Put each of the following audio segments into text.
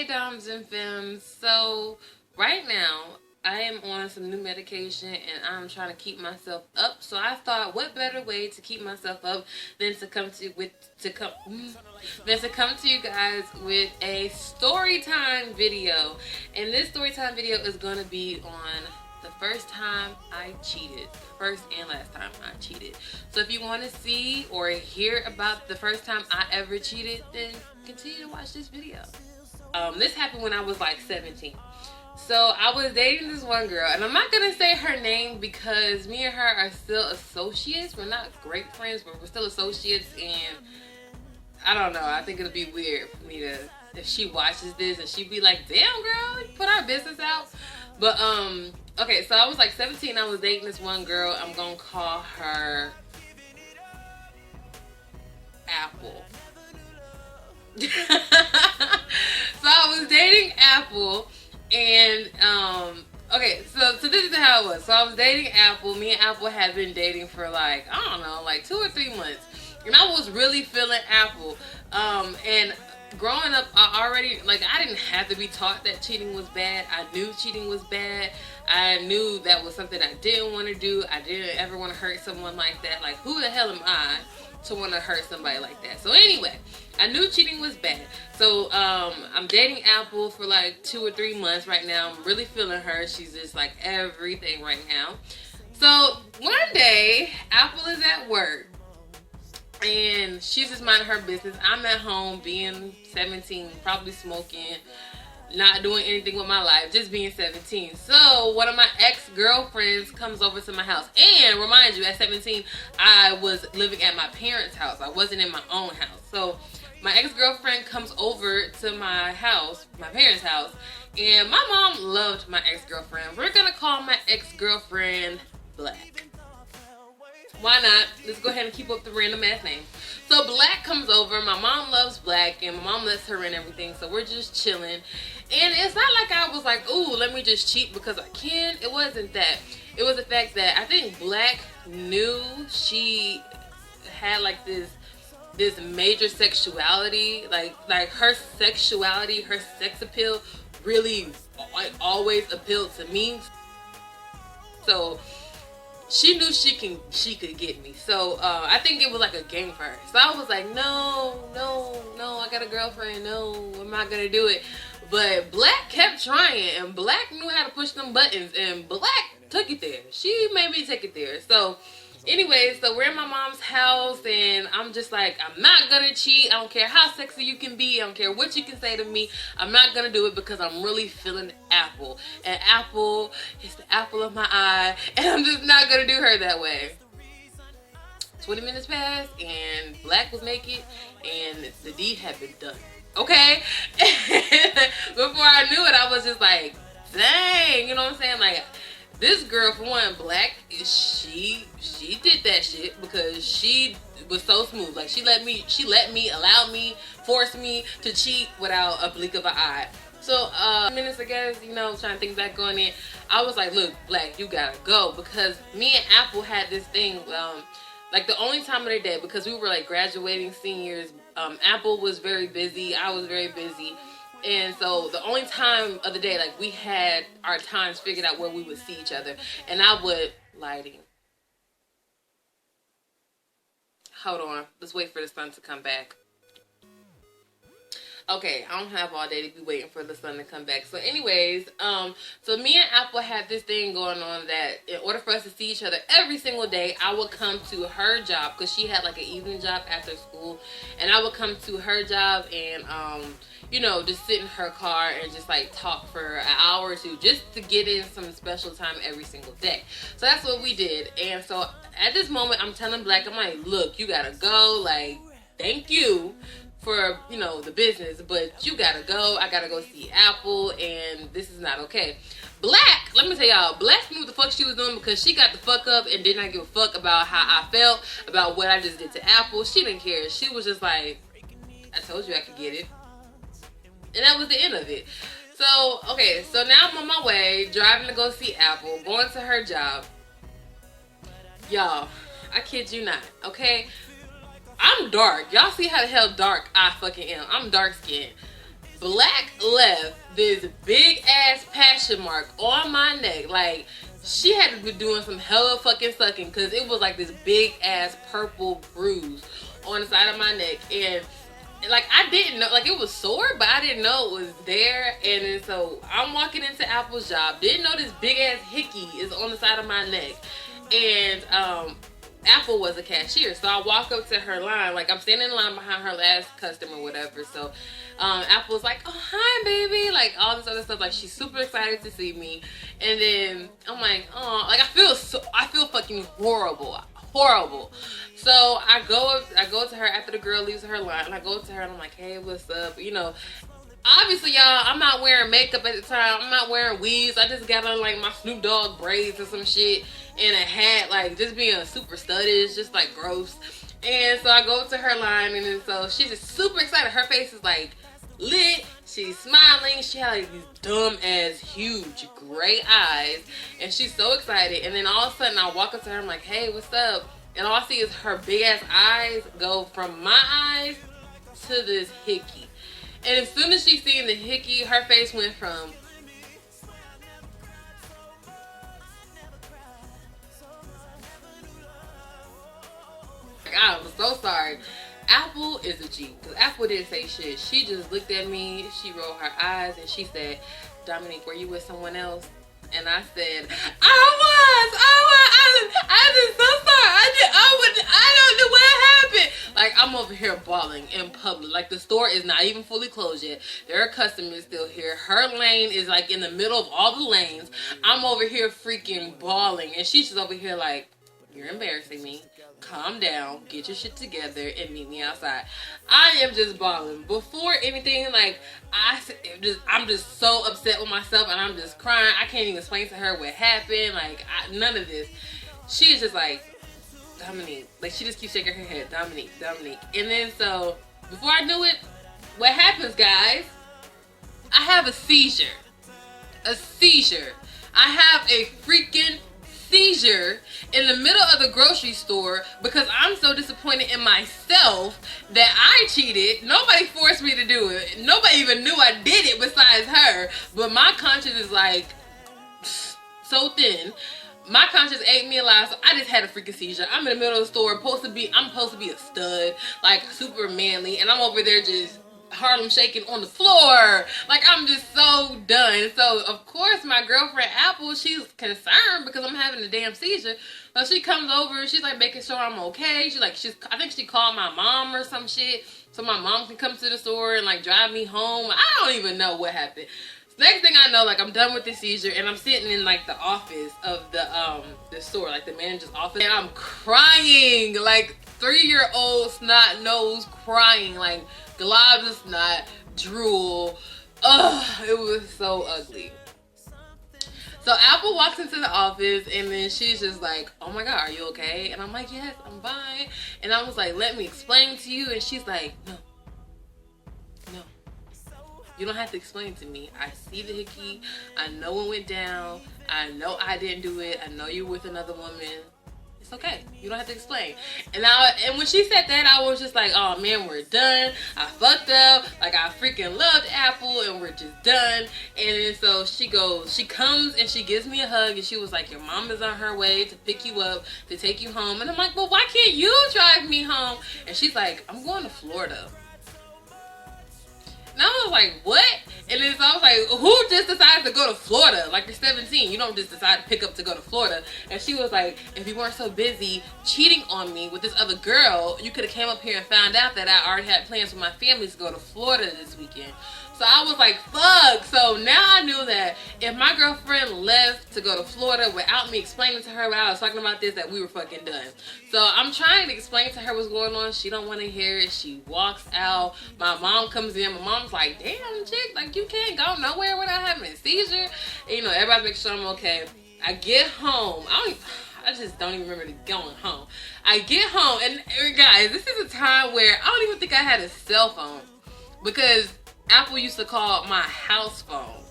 Doms and Femmes. So, right now, I am on some new medication and I'm trying to keep myself up. So I thought, what better way to keep myself up than to come to you guys with a story time video. And this story time video is going to be on the first time I cheated. First and last time I cheated. So if you want to see or hear about the first time I ever cheated, then continue to watch this video. This happened when I was like 17. So I was dating this one girl, and I'm not gonna say her name because me and her are still associates. We're not great friends, but we're still associates, and I don't know. I think it'll be weird for me to, if she watches this and she'd be like, "Damn, girl, you put our business out." But okay. So I was like 17. I was dating this one girl. I'm gonna call her Apple. So I was dating Apple, and okay, so this is how it was. So I was dating Apple. Me and Apple had been dating for like, I don't know, like 2 or 3 months, and I was really feeling Apple. And growing up, I didn't have to be taught that cheating was bad. I knew cheating was bad. I knew that was something I didn't want to do. I didn't ever want to hurt someone like that. Like, who the hell am I to want to hurt somebody like that? So anyway, I knew cheating was bad. So I'm dating Apple for like 2 or 3 months right now. I'm really feeling her. She's just like everything right now. So one day, Apple is at work and she's just minding her business. I'm at home being 17, probably smoking, not doing anything with my life, just being 17. So one of my ex-girlfriends comes over to my house. And remind you, at 17, I was living at my parents' house. I wasn't in my own house. So my ex-girlfriend comes over to my house, my parents' house, and my mom loved my ex-girlfriend. We're gonna call my ex-girlfriend Black. Why not? Let's go ahead and keep up the random ass name. So Black comes over. My mom loves Black, and my mom lets her in everything. So we're just chilling. And it's not like I was like, ooh, let me just cheat because I can. It wasn't that. It was the fact that I think Black knew she had like this major sexuality. Like her sexuality, her sex appeal really like always appealed to me. So she knew she could get me. So I think it was like a game for her. So I was like, no, I got a girlfriend. No, I'm not gonna do it. But Black kept trying, and Black knew how to push them buttons, and Black took it there. She made me take it there. So anyways, so we're in my mom's house, and I'm just like, I'm not gonna cheat. I don't care how sexy you can be. I don't care what you can say to me. I'm not gonna do it because I'm really feeling Apple. And Apple is the apple of my eye, and I'm just not gonna do her that way. 20 minutes passed, and Black was naked, and the deed had been done. Okay? Before I knew it, I was just like, dang, you know what I'm saying? Like, this girl, for one, Black, she did that shit because she was so smooth. Like, she let me, allowed me, forced me to cheat without a blink of an eye. So, minutes, I guess, you know, trying to think back on it, I was like, look, Black, you gotta go. Because me and Apple had this thing, like the only time of the day, because we were like graduating seniors, Apple was very busy, I was very busy. And so the only time of the day, like, we had our times figured out where we would see each other. And I would, lighting. Hold on. Let's wait for the sun to come back. Okay, I don't have all day to be waiting for the sun to come back. So anyways, so me and Apple had this thing going on that in order for us to see each other every single day, I would come to her job because she had like an evening job after school. And I would come to her job and, you know, just sit in her car and just like talk for an hour or two just to get in some special time every single day. So that's what we did. And so at this moment, I'm telling Black, I'm like, look, you gotta go. Like, thank you for, you know, the business, but you gotta go. I gotta go see Apple, and this is not okay. Black, let me tell y'all, Black knew what the fuck she was doing because she got the fuck up and did not give a fuck about how I felt about what I just did to Apple. She didn't care. She was just like, I told you I could get it. And that was the end of it. So, okay, so now I'm on my way, driving to go see Apple, going to her job. Y'all, I kid you not, okay? I'm dark. Y'all see how the hell dark I fucking am. I'm dark skinned. Black left this big ass passion mark on my neck. Like, she had to be doing some hella fucking sucking because it was like this big ass purple bruise on the side of my neck. And like, I didn't know, like, it was sore, but I didn't know it was there. And then so I'm walking into Apple's job, didn't know this big ass hickey is on the side of my neck. And Apple was a cashier, so I walk up to her line, like I'm standing in line behind her last customer, whatever. So Apple's like, "Oh, hi, baby," like all this other stuff. Like, she's super excited to see me, and then I'm like, "Oh," like I feel fucking horrible. So I go to her after the girl leaves her line, and I go to her and I'm like, "Hey, what's up?" You know, obviously, y'all, I'm not wearing makeup at the time. I'm not wearing weaves. I just got on like my Snoop Dogg braids or some shit and a hat, like just being super studdish, just like gross. And so I go to her line, and then so she's just super excited. Her face is like lit. She's smiling. She had like these dumb ass huge gray eyes, and she's so excited. And then all of a sudden, I walk up to her. I'm like, "Hey, what's up?" And all I see is her big ass eyes go from my eyes to this hickey. And as soon as she seen the hickey, her face went from I'm so sorry. Apple is a G. Because Apple didn't say shit. She just looked at me, she rolled her eyes, and she said, "Dominique, were you with someone else?" And I said, I was so sorry. I don't know what happened. Like, I'm over here bawling in public. Like, the store is not even fully closed yet. There are customers still here. Her lane is like in the middle of all the lanes. I'm over here freaking bawling. And she's just over here like, "You're embarrassing me. Calm down, get your shit together, and meet me outside." I am just bawling. Before anything, like, I'm just so upset with myself, and I'm just crying. I can't even explain to her what happened. Like, none of this. She is just like, "Dominique," like, she just keeps shaking her head, "Dominique, Dominique." And then so before I knew it, what happens, guys? I have a seizure. A seizure. I have a freaking seizure in the middle of the grocery store because I'm so disappointed in myself that I cheated. Nobody forced me to do it. Nobody even knew I did it besides her. But my conscience is like so thin. My conscience ate me alive, so I just had a freaking seizure. I'm in the middle of the store, I'm supposed to be a stud, like super manly, and I'm over there just Harlem shaking on the floor. Like, I'm just so done. So of course my girlfriend Apple, she's concerned because I'm having a damn seizure. So she comes over and she's like making sure I'm okay. I think she called my mom or some shit so my mom can come to the store and like drive me home. I don't even know what happened. Next thing I know, like, I'm done with the seizure and I'm sitting in like the office of the store, like the manager's office, and I'm crying like 3-year-old snot nose crying, like globs of snot, drool. Ugh, it was so ugly. So Apple walks into the office and then she's just like, "Oh my God, are you okay?" And I'm like, "Yes, I'm fine." And I was like, "Let me explain to you." And she's like, "No. You don't have to explain to me. I see the hickey. I know what went down. I know I didn't do it. I know you're with another woman. It's okay. You don't have to explain." And when she said that, I was just like, "Oh man, we're done. I fucked up. Like, I freaking loved Apple and we're just done." And then so she comes and she gives me a hug and she was like, "Your mom is on her way to pick you up, to take you home." And I'm like, "Well, why can't you drive me home?" And she's like, "I'm going to Florida." And I was like, "What?" And then so I was like, "Who just decided to go to Florida? Like, you're 17. You don't just decide to pick up to go to Florida." And she was like, "If you weren't so busy cheating on me with this other girl, you could have came up here and found out that I already had plans with my family to go to Florida this weekend." So I was like, fuck. So now I knew that if my girlfriend left to go to Florida without me explaining to her while I was talking about this, that we were fucking done. So I'm trying to explain to her what's going on. She don't want to hear it. She walks out. My mom comes in. My mom's like, "Damn, chick, like, you can't go nowhere without having a seizure." And, you know, everybody makes sure I'm okay. I get home. I just don't even remember going home. I get home, and guys, this is a time where I don't even think I had a cell phone because Apple used to call my house phone.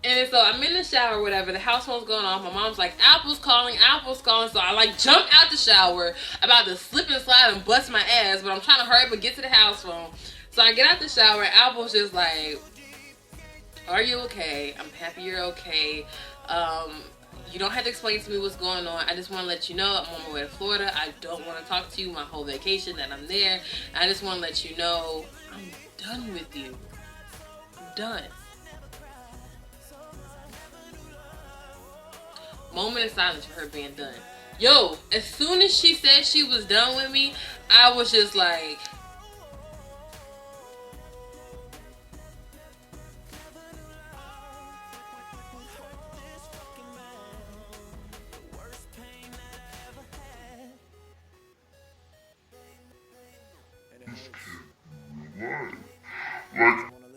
And so I'm in the shower, whatever, the house phone's going off. My mom's like, Apple's calling. So I like jump out the shower, about to slip and slide and bust my ass, but I'm trying to hurry up and get to the house phone. So I get out the shower, and Apple's just like, are you okay? I'm happy you're okay. You don't have to explain to me what's going on. I just want to let you know I'm on my way to Florida. I don't want to talk to you my whole vacation that I'm there. I just want to let you know I'm done with you. I'm done. Moment of silence for her being done. Yo, as soon as she said she was done with me, I was just like,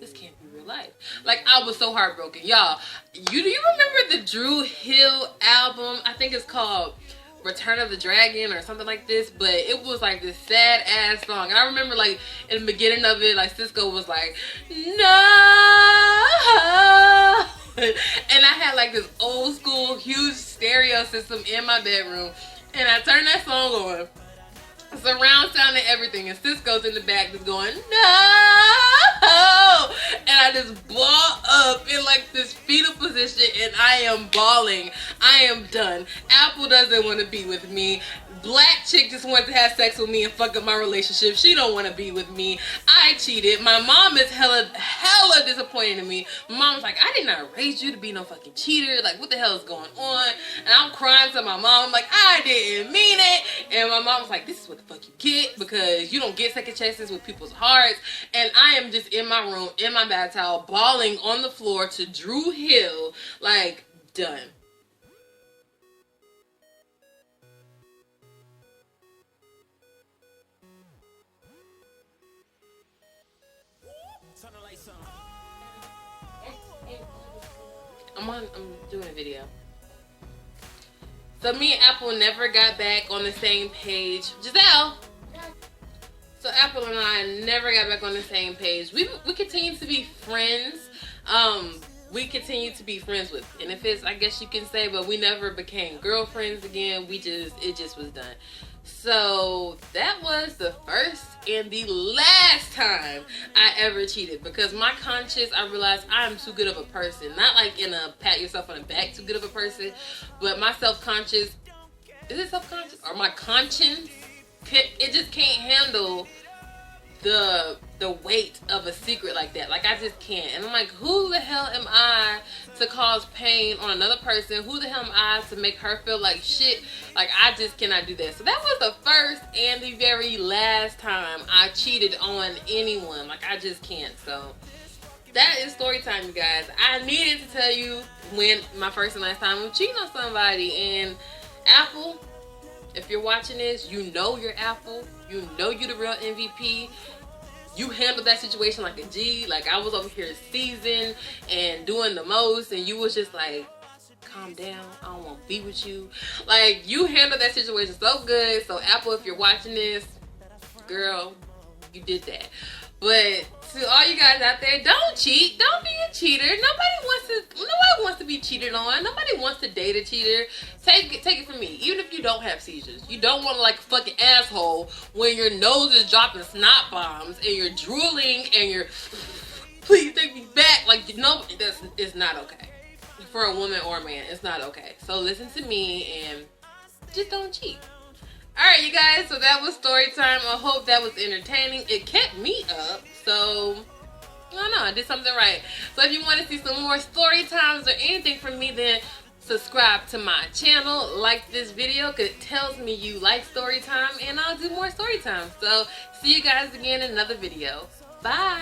this can't be real life. Like, I was so heartbroken. Y'all, do you remember the Drew Hill album? I think it's called Return of the Dragon or something like this, but it was like this sad ass song. And I remember like in the beginning of it, like Cisco was like, no. And I had like this old school huge stereo system in my bedroom, and I turned that song on, surround sound and everything, and Cisco's in the back just going, no. And I just ball up in like this fetal position, and I am bawling. I am done. Apple doesn't want to be with me. Black chick just wants to have sex with me and fuck up my relationship. She don't want to be with me. I cheated. My mom is hella disappointed in me. My mom's like, I did not raise you to be no fucking cheater. Like, what the hell is going on? And I'm crying to my mom. I'm like, I didn't mean it. And my mom's like, this is what the fuck you get, because you don't get second chances with people's hearts. And I am just in my room, in my bath towel, bawling on the floor to Drew Hill, like, done. I'm doing a video. So me and Apple never got back on the same page. Giselle! So Apple and I never got back on the same page. We continue to be friends. We continue to be friends with benefits, I guess you can say, but we never became girlfriends again. It just was done. So that was the first and the last time I ever cheated, because my conscience, I realized I'm too good of a person. Not like in a pat yourself on the back too good of a person, but my self-conscious, is it self-conscious? Or my conscience, it just can't handle the weight of a secret like that. Like, I just can't. And I'm like, who the hell am I to cause pain on another person? Who the hell am I to make her feel like shit? Like, I just cannot do that. So that was the first and the very last time I cheated on anyone. Like, I just can't. So that is story time, you guys. I needed to tell you when my first and last time of cheating on somebody. And Apple, if you're watching this, you know you're Apple. You know you're the real MVP. You handled that situation like a G. Like, I was over here seasoned and doing the most, and you was just like, calm down, I don't want to be with you. Like, you handled that situation so good. So Apple, if you're watching this, girl, you did that. But to all you guys out there, don't cheat. Don't be a cheater. Nobody wants to be cheated on. Nobody wants to date a cheater. Take it from me. Even if you don't have seizures, you don't want to like a fucking asshole when your nose is dropping snot bombs and you're drooling and you're, please take me back. Like, no, it's not okay. For a woman or a man, it's not okay. So listen to me and just don't cheat. Alright, you guys, so that was story time. I hope that was entertaining. It kept me up, so I don't know, I did something right. So if you want to see some more story times or anything from me, then subscribe to my channel, like this video, because it tells me you like story time, and I'll do more story time. So see you guys again in another video. Bye!